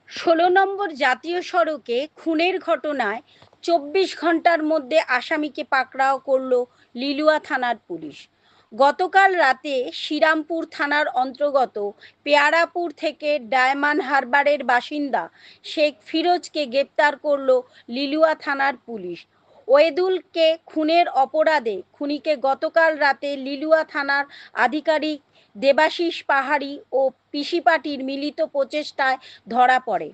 ১৬ নম্বর জাতীয় সড়কে খুনের ঘটনায় ২৪ ঘন্টার মধ্যে আসামিকে পাকড়াও করল লিলুয়া থানার পুলিশ। গতকাল রাতে শ্রীরামপুর থানার অন্তর্গত পেয়ারাপুর থেকে ডায়মন্ড হারবারের বাসিন্দা শেখ ফিরোজকে গ্রেপ্তার করল লিলুয়া থানার পুলিশ। ওয়েদুলকে খুনের অপরাধে খুনিকে গতকাল রাতে লিলুয়া থানার আধিকারিক দেবাশিস পাহাড়ি ও পিসিপাটির মিলিত প্রচেষ্টায় ধরা পড়ে।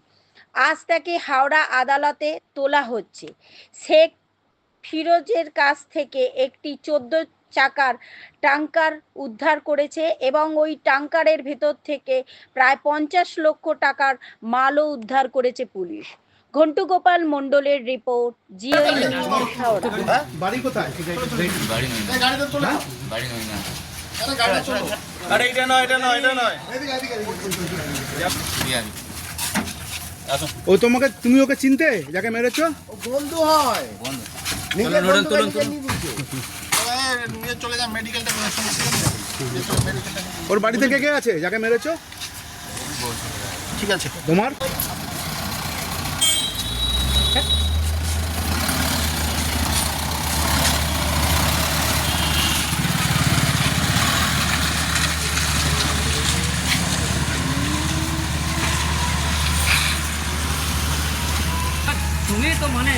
আজ তাকে হাওড়া আদালতে তোলা হচ্ছে। শেখ ফিরোজের কাছ থেকে একটি ১৪ চাকার ট্যাঙ্কার উদ্ধার করেছে এবং ওই ট্যাঙ্কারের ভেতর থেকে প্রায় ৫০ লক্ষ টাকার মালও উদ্ধার করেছে পুলিশ। ঘন্টু গোপাল মণ্ডলের রিপোর্ট, জিও নিউজ, হাওড়া। বাড়ি কোথায়? বাড়ি নয় না, গাড়িতে তোলো। বাড়ি নয় না। আরে এটা নয় বিহারি। আসো ও তোমাকে, তুমি ওকে চিনতে যাকে মেরেছো? বন্ধু হয়, বন্ধু। নিজের চলুন, বন্ধুকে চলুন, নিজে চলুন। নিয়ে দিচ্ছে। নিয়ে চলে যা মেডিকেলটা ওর বাড়িতে কে কে আছে যাকে মেরেছো? ঠিক আছে। তোমার তুমি তো মানে